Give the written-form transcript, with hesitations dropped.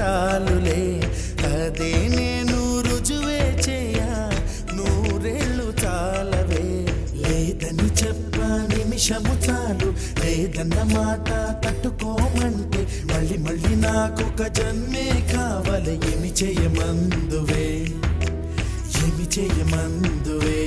చాలులే అదే నేను రుజువే చేయ నూరేళ్ళు చాలవే లేదని చెప్ప నిమిషము చాలు లేదన్న మాట తట్టుకోమంటే మళ్ళీ మళ్ళీ నాకొక జన్మే కావాలి ఏమి చేయమందువే ఏమి చేయమందువే